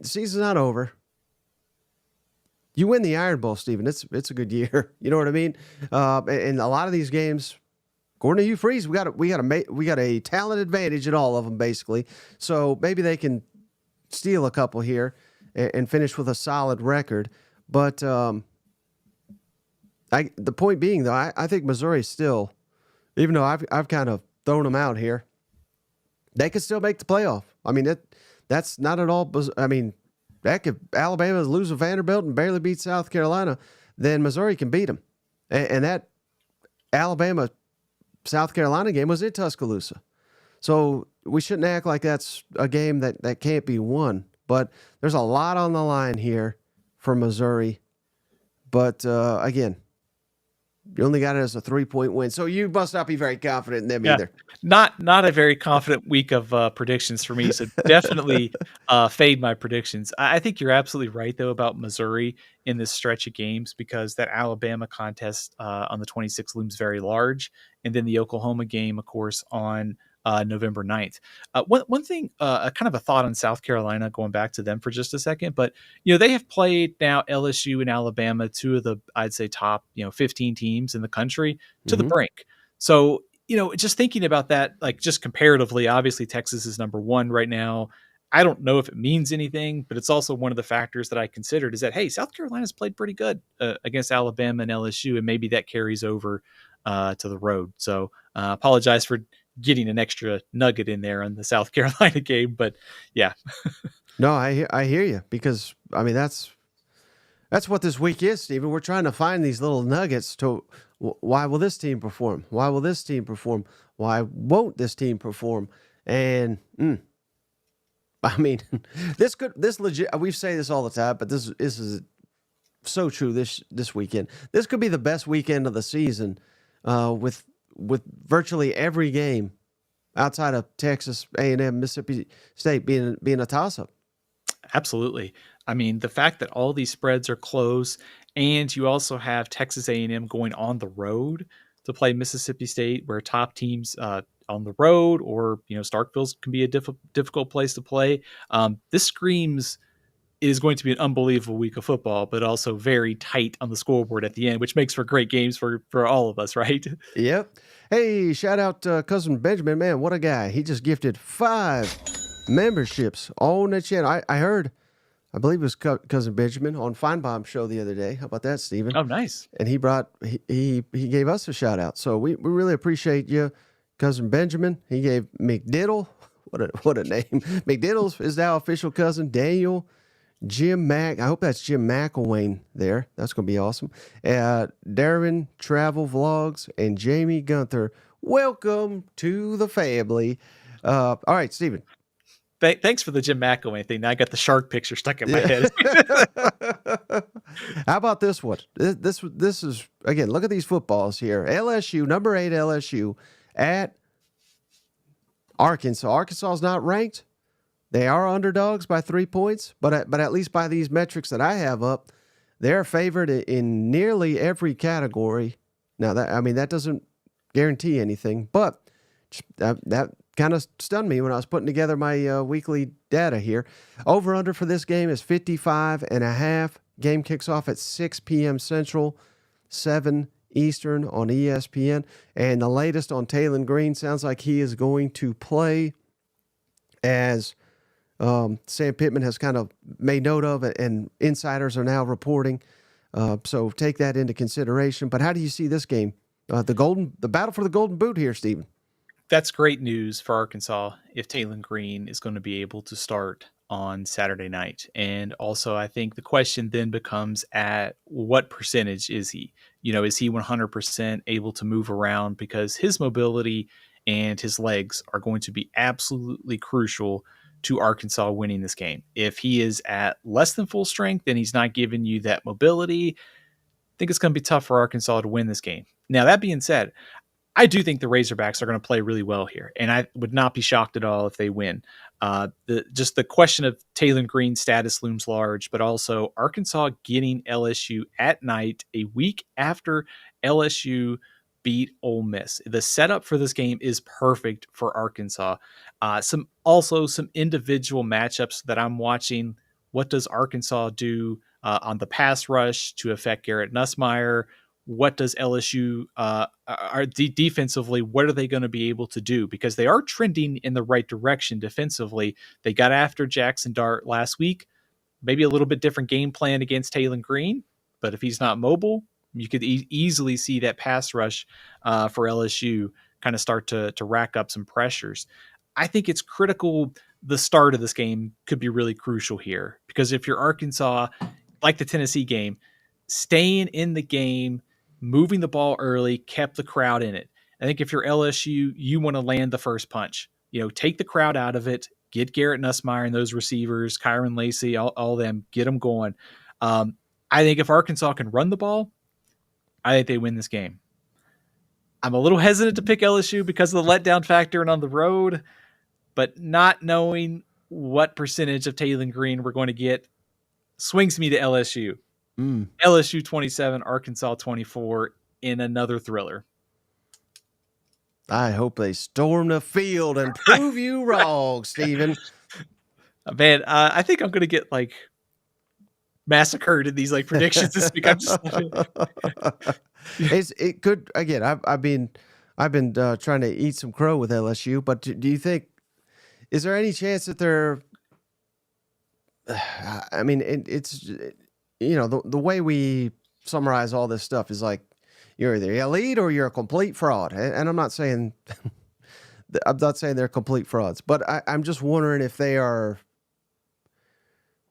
season's not over. You win the Iron Bowl, Steven. It's a good year. You know what I mean? And a lot of these games, according to you, Freeze, we got a talent advantage in all of them, basically. So maybe they can steal a couple here and finish with a solid record. But the point being, though, I think Missouri still, even though I've kind of thrown them out here, they could still make the playoff. I mean, that's not at all. I mean, heck, if Alabama loses to Vanderbilt and barely beats South Carolina, then Missouri can beat them. And that Alabama-South Carolina game was in Tuscaloosa. So we shouldn't act like that's a game that can't be won. But there's a lot on the line here for Missouri. But again, you only got it as a 3-point win. So you must not be very confident in them either. Not a very confident week of predictions for me. So definitely fade my predictions. I think you're absolutely right, though, about Missouri in this stretch of games, because that Alabama contest on the 26th looms very large. And then the Oklahoma game, of course, on November 9th. One thing, kind of a thought on South Carolina, going back to them for just a second, but, they have played now LSU and Alabama, two of the, I'd say, top, 15 teams in the country to the brink. So, just thinking about that, like just comparatively, obviously Texas is number one right now. I don't know if it means anything, but it's also one of the factors that I considered is that, hey, South Carolina's played pretty good against Alabama and LSU, and maybe that carries over to the road. So apologize for getting an extra nugget in there on the South Carolina game, but yeah. No, I hear you, because I mean That's what this week is, Stephen. We're trying to find these little nuggets to why will this team perform? Why will this team perform? Why won't this team perform? And I mean, this legit. We say this all the time, but this is so true. This weekend, this could be the best weekend of the season, with virtually every game outside of Texas A&M, Mississippi State being a toss-up. Absolutely. I mean, the fact that all these spreads are close, and you also have Texas A&M going on the road to play Mississippi State, where top teams on the road, or Starkville can be a difficult place to play. This screams it is going to be an unbelievable week of football, but also very tight on the scoreboard at the end, which makes for great games for all of us, right? Yep. Hey, shout out cousin Benjamin, man, what a guy! He just gifted 5 memberships on the channel. I heard. I believe it was cousin Benjamin on Feinbaum's show the other day. How about that, Stephen? Oh, nice. And he gave us a shout out. So we really appreciate you, cousin Benjamin. He gave McDiddle, what a name. McDiddle is now official cousin. Daniel, Jim Mack. I hope that's Jim McElwain there. That's going to be awesome. Darren Travel Vlogs and Jamie Gunther. Welcome to the family. All right, Stephen. Thanks for the Jim McElwain thing. Now I got the shark picture stuck in my head. How about this one? This is, again, look at these footballs here. LSU, number 8 LSU at Arkansas. Arkansas is not ranked. They are underdogs by 3 points, but at least by these metrics that I have up, they're favored in nearly every category. Now, that doesn't guarantee anything, but that kind of stunned me when I was putting together my weekly data here. Over-under for this game is 55.5. Game kicks off at 6 p.m. Central, 7 Eastern on ESPN. And the latest on Taylon Green sounds like he is going to play, as Sam Pittman has kind of made note of, and insiders are now reporting. So take that into consideration. But how do you see this game? The battle for the Golden Boot here, Stephen. That's great news for Arkansas if Taylon Green is going to be able to start on Saturday night. And also, I think the question then becomes, at what percentage is he? Is he 100% able to move around? Because his mobility and his legs are going to be absolutely crucial to Arkansas winning this game. If he is at less than full strength and he's not giving you that mobility, I think it's going to be tough for Arkansas to win this game. Now, that being said, I do think the Razorbacks are going to play really well here, and I would not be shocked at all if they win. The question of Taylon Green's status looms large, but also Arkansas getting LSU at night a week after LSU beat Ole Miss. The setup for this game is perfect for Arkansas. Some individual matchups that I'm watching. What does Arkansas do on the pass rush to affect Garrett Nussmeier? What does LSU defensively? What are they going to be able to do? Because they are trending in the right direction defensively. They got after Jackson Dart last week. Maybe a little bit different game plan against Taylon Green, but if he's not mobile, you could easily see that pass rush for LSU kind of start to rack up some pressures. I think it's critical. The start of this game could be really crucial here, because if you're Arkansas, like the Tennessee game, staying in the game, moving the ball early, kept the crowd in it. I think if you're LSU, you want to land the first punch. Take the crowd out of it, get Garrett Nussmeier and those receivers, Kyron Lacey, all them, get them going. I think if Arkansas can run the ball, I think they win this game. I'm a little hesitant to pick LSU because of the letdown factor and on the road, but not knowing what percentage of Taylon Green we're going to get swings me to LSU. LSU 27, Arkansas 24 in another thriller. I hope they storm the field and prove you wrong, Stephen. Man, I think I'm going to get massacred in these predictions this week. I'm just it could, again. I've been trying to eat some crow with LSU, but do you think, is there any chance that they're? I mean, it's. The way we summarize all this stuff is you're either elite or you're a complete fraud. And I'm not saying they're complete frauds, but I'm just wondering if they are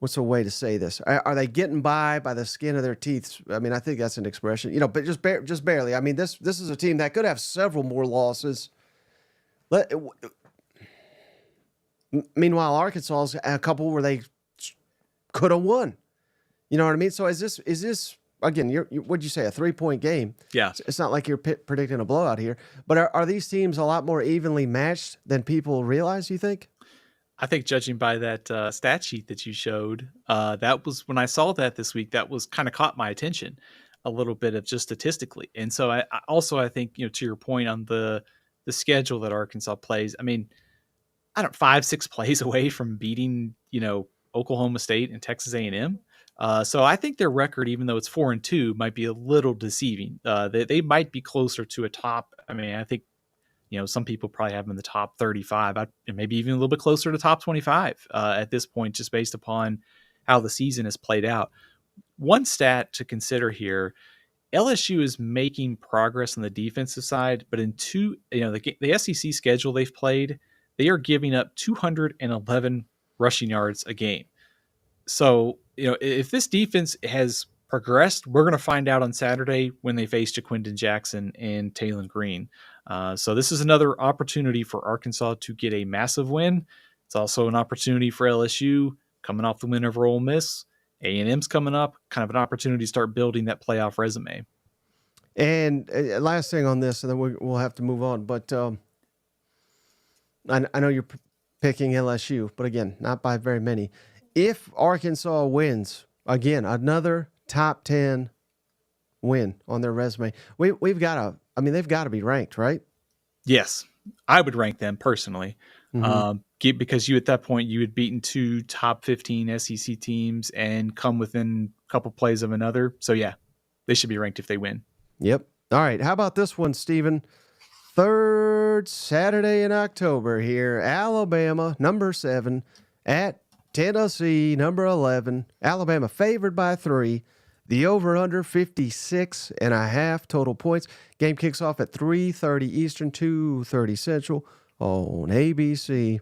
what's a way to say this? Are they getting by the skin of their teeth? I mean, I think that's an expression, but just barely. I mean, this is a team that could have several more losses. Meanwhile, Arkansas's a couple where they could have won. You know what I mean? So is this again? What'd you say? A 3-point game? Yeah. It's not like you're predicting a blowout here. But are these teams a lot more evenly matched than people realize? You think? I think judging by that stat sheet that you showed, that was when I saw that this week. That was kind of caught my attention a little bit of just statistically. And so I think to your point on the schedule that Arkansas plays. I mean, I don't 5-6 plays away from beating Oklahoma State and Texas A&M. So I think their record, even though it's 4-2, might be a little deceiving. They might be closer to a top. I mean, I think some people probably have them in the top 35, maybe even a little bit closer to top 25 at this point, just based upon how the season has played out. One stat to consider here: LSU is making progress on the defensive side, but in the SEC schedule they've played, they are giving up 211 rushing yards a game. So, if this defense has progressed, we're going to find out on Saturday when they face Jaquindon Jackson and Taylon Green. So this is another opportunity for Arkansas to get a massive win. It's also an opportunity for LSU coming off the win over Ole Miss. A&M's coming up, kind of an opportunity to start building that playoff resume. And last thing on this, and then we'll have to move on. But I know you're picking LSU, but again, not by very many. If Arkansas wins, again, another top 10 win on their resume, they've got to be ranked, right? Yes, I would rank them personally. Because at that point you had beaten 2 top 15 SEC teams and come within a couple plays of another. So yeah, they should be ranked if they win. Yep. All right. How about this one, Steven? Third Saturday in October here. Alabama, number 7, at Tennessee, number 11. Alabama favored by 3. The over-under 56.5 total points. Game kicks off at 3:30 Eastern, 2:30 Central on ABC.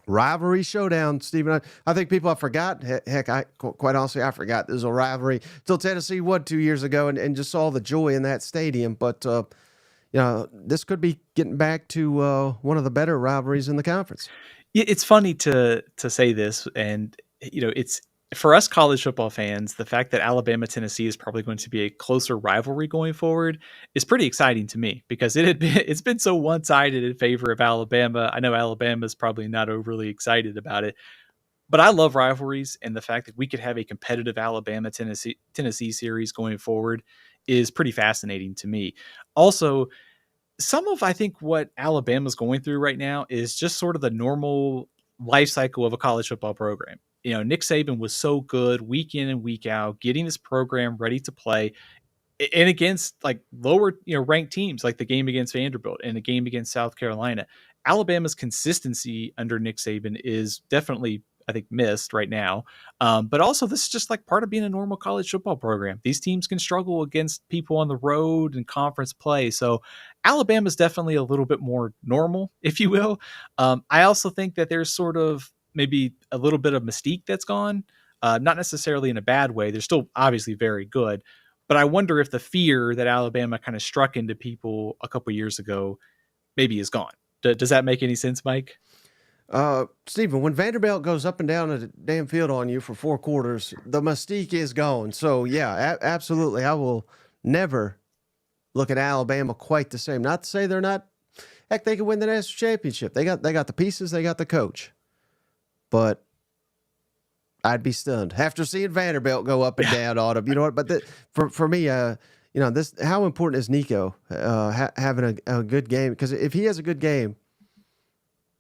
Rivalry showdown, Stephen. I think people have forgot. Heck, quite honestly, I forgot there's a rivalry until Tennessee won 2 years ago and just saw the joy in that stadium. But, this could be getting back to one of the better rivalries in the conference. It's funny to say this, and, it's for us college football fans, the fact that Alabama-Tennessee is probably going to be a closer rivalry going forward is pretty exciting to me because it's been so one-sided in favor of Alabama. I know Alabama's probably not overly excited about it, but I love rivalries, and the fact that we could have a competitive Alabama-Tennessee series going forward is pretty fascinating to me. Also, I think what Alabama's going through right now is just sort of the normal life cycle of a college football program. Nick Saban was so good week in and week out, getting this program ready to play and against like lower, ranked teams, like the game against Vanderbilt and the game against South Carolina. Alabama's consistency under Nick Saban is definitely, I think, missed right now. But also this is just like part of being a normal college football program. These teams can struggle against people on the road and conference play. So Alabama's definitely a little bit more normal, if you will. I also think that there's sort of maybe a little bit of mystique that's gone, not necessarily in a bad way. They're still obviously very good, but I wonder if the fear that Alabama kind of struck into people a couple years ago maybe is gone. Does that make any sense, Mike? Stephen, when Vanderbilt goes up and down a damn field on you for 4 quarters, the mystique is gone. So yeah, absolutely. I will never look at Alabama quite the same. Not to say they're not. Heck, they could win the national championship. They got the pieces. They got the coach. But I'd be stunned after seeing Vanderbilt go up and down on them. You know what? But for me, this how important is Nico having a good game? Because if he has a good game,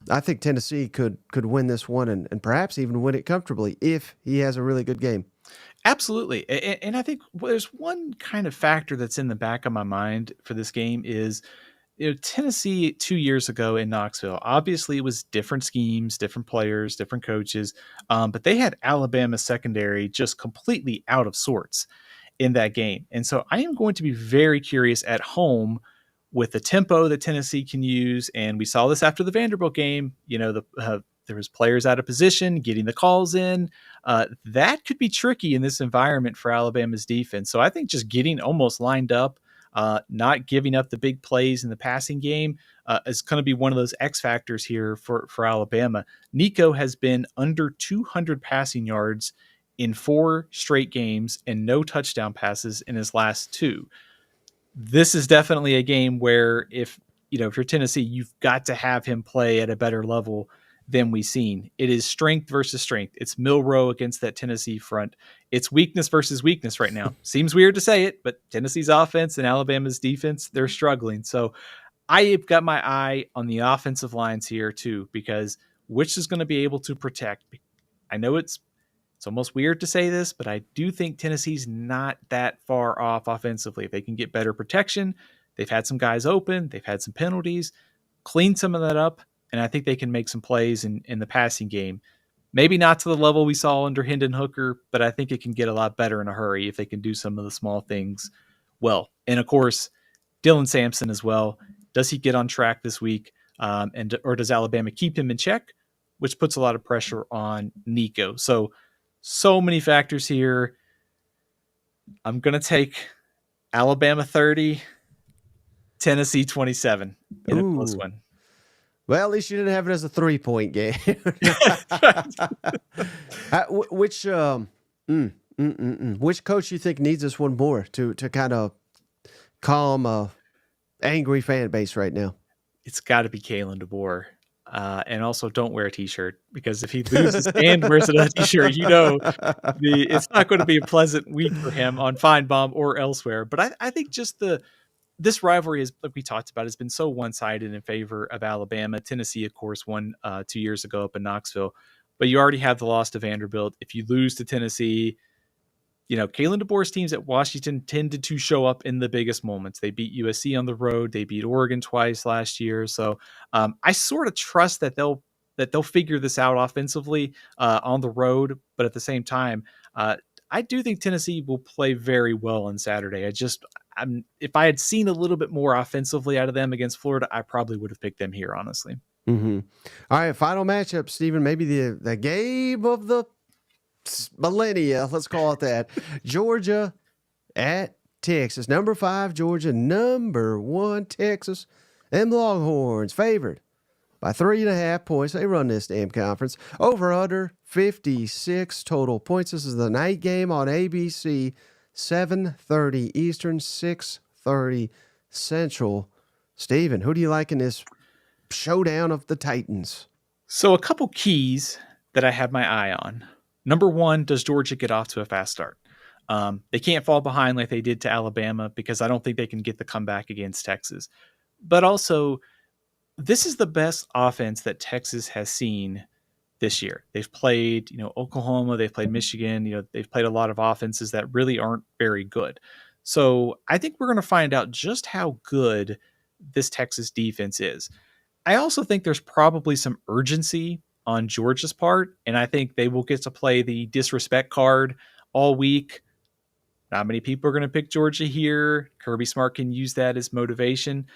I think Tennessee could win this one and perhaps even win it comfortably if he has a really good game. Absolutely. And I think there's one kind of factor that's in the back of my mind for this game is, Tennessee 2 years ago in Knoxville, obviously it was different schemes, different players, different coaches, but they had Alabama secondary just completely out of sorts in that game. And so I am going to be very curious at home with the tempo that Tennessee can use. And we saw this after the Vanderbilt game, the there was players out of position, getting the calls in. That could be tricky in this environment for Alabama's defense. So I think just getting almost lined up, not giving up the big plays in the passing game is going to be one of those X factors here for Alabama. Nico has been under 200 passing yards in 4 straight games and no touchdown passes in his last 2. This is definitely a game where if you're Tennessee, you've got to have him play at a better level than we've seen. It is strength versus strength. It's Milroe against that Tennessee front. It's weakness versus weakness right now. Seems weird to say it, but Tennessee's offense and Alabama's defense, they're struggling. So I've got my eye on the offensive lines here too, because which is going to be able to protect. I know it's almost weird to say this, but I do think Tennessee's not that far off offensively. They can get better protection. They've had some guys open. They've had some penalties. Clean some of that up, and I think they can make some plays in the passing game. Maybe not to the level we saw under Hendon Hooker, but I think it can get a lot better in a hurry if they can do some of the small things well. And, of course, Dylan Sampson as well. Does he get on track this week, or does Alabama keep him in check, which puts a lot of pressure on Nico. So many factors here. I'm going to take Alabama 30, Tennessee 27 in a close one. Well, at least you didn't have it as a 3-point game. Which coach you think needs this one more to kind of calm a angry fan base right now? It's got to be Kalen DeBoer. And also don't wear a t-shirt, because if he loses and wears another t-shirt, it's not going to be a pleasant week for him on Feinbaum or elsewhere. But I think just this rivalry is, like we talked about, has been so one-sided in favor of Alabama. Tennessee, of course, won 2 years ago up in Knoxville, but you already have the loss to Vanderbilt. If you lose to Tennessee, Kalen DeBoer's teams at Washington tended to show up in the biggest moments. They beat USC on the road. They beat Oregon twice last year. So I sort of trust that they'll figure this out offensively on the road. But at the same time, I do think Tennessee will play very well on Saturday. If I had seen a little bit more offensively out of them against Florida, I probably would have picked them here, honestly. Mm-hmm. All right, final matchup, Stephen. Maybe the game of the millennia, let's call it that. Georgia at Texas. Number 5 Georgia, number 1 Texas. Them Longhorns favored by 3.5 points. They run this damn conference. Over under 56 total points. This is the night game on ABC, 7:30 Eastern, 6:30 Central. Steven, who do you like in this showdown of the Titans? So a couple keys that I have my eye on. Number 1, does Georgia get off to a fast start? They can't fall behind like they did to Alabama, because I don't think they can get the comeback against Texas. But also, this is the best offense that Texas has seen this year. They've played, Oklahoma, they've played Michigan, they've played a lot of offenses that really aren't very good. So I think we're going to find out just how good this Texas defense is. I also think there's probably some urgency on Georgia's part, and I think they will get to play the disrespect card all week. Not many people are going to pick Georgia here. Kirby Smart can use that as motivation.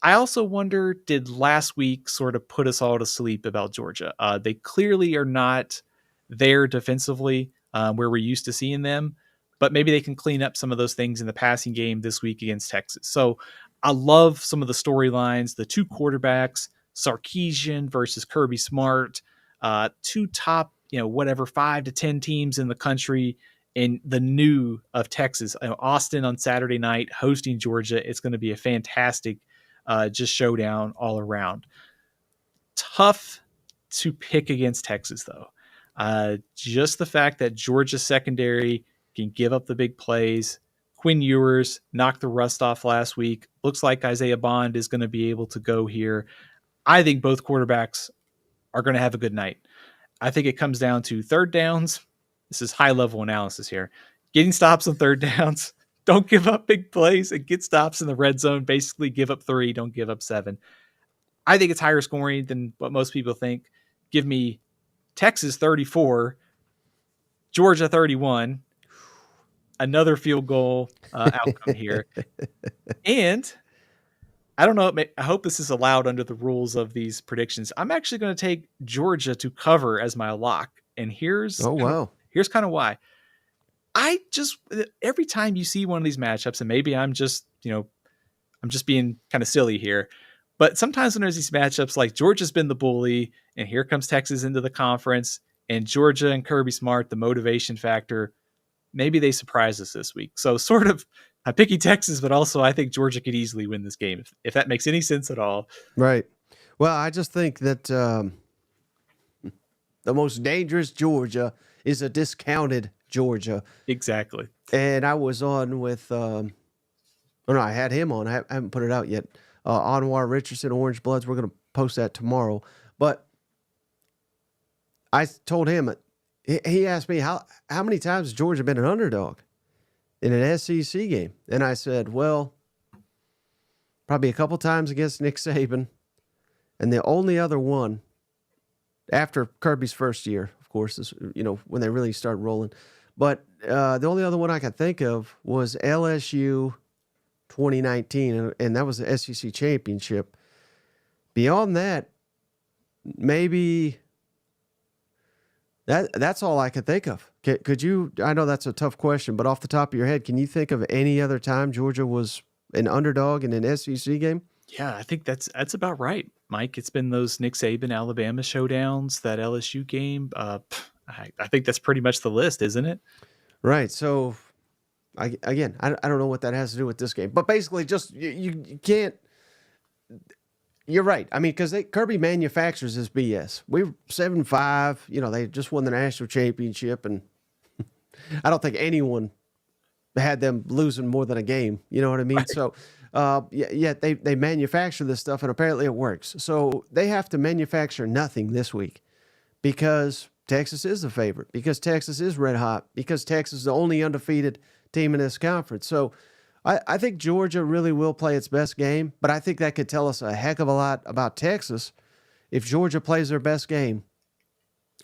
I also wonder, did last week sort of put us all to sleep about Georgia? They clearly are not there defensively where we're used to seeing them, but maybe they can clean up some of those things in the passing game this week against Texas. So I love some of the storylines, the 2 quarterbacks, Sarkisian versus Kirby Smart, 2 top, 5 to 10 teams in the country, and the new of Texas. Austin on Saturday night hosting Georgia. It's going to be a fantastic just showdown all around. Tough to pick against Texas, though. Just the fact that Georgia's secondary can give up the big plays. Quinn Ewers knocked the rust off last week. Looks like Isaiah Bond is going to be able to go here. I think both quarterbacks are going to have a good night. I think it comes down to third downs. This is high-level analysis here. Getting stops on third downs. Don't give up big plays and get stops in the red zone. Basically, give up 3, don't give up 7. I think it's higher scoring than what most people think. Give me Texas 34, Georgia 31, another field goal outcome here. And I don't know. I hope this is allowed under the rules of these predictions. I'm actually going to take Georgia to cover as my lock, and Oh, wow. here's kind of why. I just every time you see one of these matchups, and maybe I'm just being kind of silly here, but sometimes when there's these matchups, like Georgia's been the bully, and here comes Texas into the conference, and Georgia and Kirby Smart, the motivation factor, maybe they surprise us this week. So sort of, I'm picking Texas, but also I think Georgia could easily win this game, if that makes any sense at all. Right. Well, I just think that the most dangerous Georgia is a discounted Georgia. Exactly. And I was on with, oh no, I had him on. I haven't put it out yet. Anwar Richardson, Orange Bloods. We're going to post that tomorrow. But I told him, he asked me, how many times has Georgia been an underdog in an SEC game? And I said, well, probably a couple times against Nick Saban. And the only other one after Kirby's first year, of course, is, when they really start rolling. But the only other one I could think of was LSU 2019, and that was the SEC championship. Beyond that, maybe that's all I could think of. Could you? I know that's a tough question, but off the top of your head, can you think of any other time Georgia was an underdog in an SEC game? Yeah, I think that's about right, Mike. It's been those Nick Saban Alabama showdowns, that LSU game. I think that's pretty much the list, isn't it? Right. So, I don't know what that has to do with this game, but basically, just you can't. You're right. I mean, because Kirby manufactures this BS. We were 7-5. They just won the national championship, and I don't think anyone had them losing more than a game. You know what I mean? Right. So, they manufacture this stuff, and apparently it works. So they have to manufacture nothing this week because Texas is the favorite, because Texas is red hot, because Texas is the only undefeated team in this conference. So I think Georgia really will play its best game, but I think that could tell us a heck of a lot about Texas if Georgia plays their best game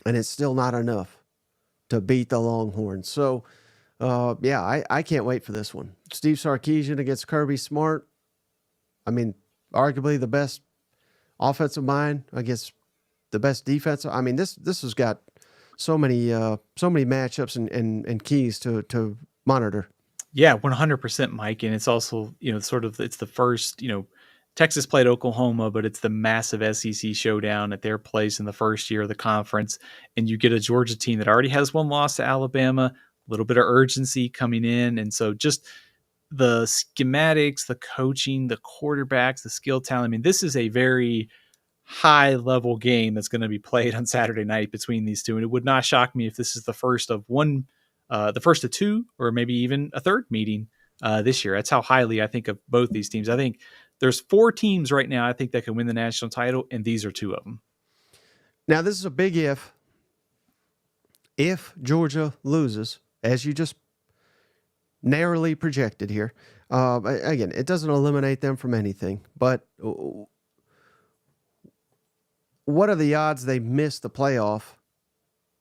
and it's still not enough to beat the Longhorns. So, I can't wait for this one. Steve Sarkisian against Kirby Smart. I mean, arguably the best offensive mind against the best defensive. I mean, this has got so many matchups and keys to monitor. Yeah, 100%, Mike. And it's also, it's the first, Texas played Oklahoma, but it's the massive SEC showdown at their place in the first year of the conference. And you get a Georgia team that already has one loss to Alabama, a little bit of urgency coming in. And so just the schematics, the coaching, the quarterbacks, the skill talent. I mean, this is a very high level game that's going to be played on Saturday night between these two. And it would not shock me if this is the first of two, or maybe even a third meeting this year. That's how highly I think of both these teams. I think there's 4 teams right now I think that can win the national title, and these are 2 of them. Now, this is a big if. If Georgia loses, as you just narrowly projected here, again, it doesn't eliminate them from anything, but what are the odds they miss the playoff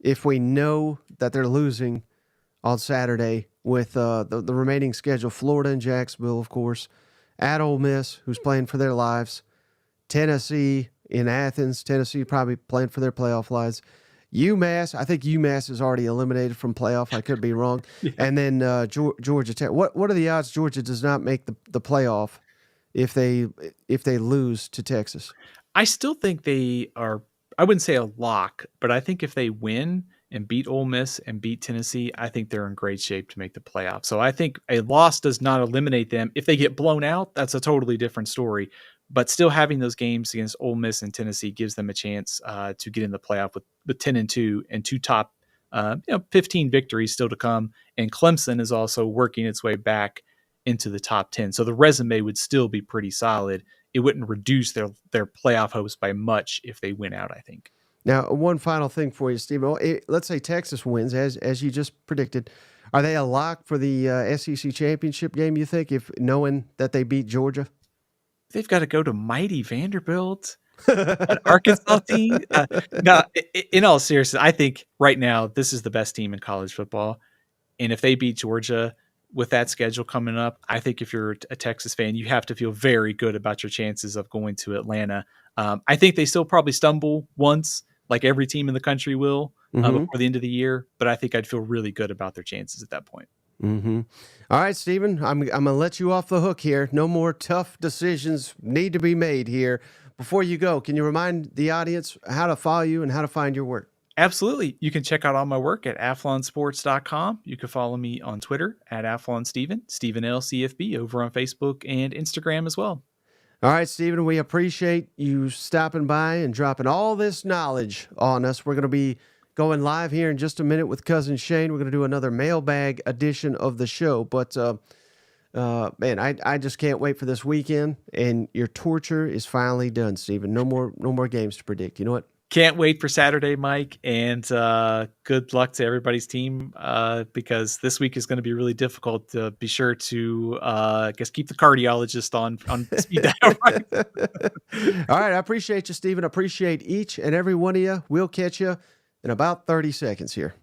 if we know that they're losing on Saturday with the remaining schedule? Florida and Jacksonville, of course, at Ole Miss, who's playing for their lives, Tennessee in Athens, Tennessee probably playing for their playoff lives, UMass, I think UMass is already eliminated from playoff. I could be wrong. Yeah. And then Georgia Tech. What are the odds Georgia does not make the playoff if they lose to Texas? I still think they are, I wouldn't say a lock, but I think if they win and beat Ole Miss and beat Tennessee, I think they're in great shape to make the playoffs. So I think a loss does not eliminate them. If they get blown out, that's a totally different story. But still having those games against Ole Miss and Tennessee gives them a chance to get in the playoff with 10-2 and 2 top 15 victories still to come. And Clemson is also working its way back into the top 10. So the resume would still be pretty solid. It wouldn't reduce their playoff hopes by much if they win out, I think. Now, one final thing for you, Steve. Let's say Texas wins, as you just predicted. Are they a lock for the SEC championship game, you think, if knowing that they beat Georgia? They've got to go to mighty Vanderbilt, an Arkansas team. No, in all seriousness, I think right now this is the best team in college football. And if they beat Georgia, with that schedule coming up, I think if you're a Texas fan, you have to feel very good about your chances of going to Atlanta. I think they still probably stumble once, like every team in the country will before the end of the year. But I think I'd feel really good about their chances at that point. All right, Steven, I'm going to let you off the hook here. No more tough decisions need to be made here. Before you go, can you remind the audience how to follow you and how to find your work? Absolutely. You can check out all my work at athlonsports.com. You can follow me on Twitter at athlonsteven, Stephen LCFB over on Facebook and Instagram as well. All right, Steven, we appreciate you stopping by and dropping all this knowledge on us. We're going to be going live here in just a minute with Cousin Shane. We're going to do another mailbag edition of the show. But, man, I just can't wait for this weekend. And your torture is finally done, Steven. No more games to predict. You know what? Can't wait for Saturday, Mike, and good luck to everybody's team because this week is going to be really difficult. Be sure to, keep the cardiologist on speed dial. Right? All right, I appreciate you, Steven. I appreciate each and every one of you. We'll catch you in about 30 seconds here.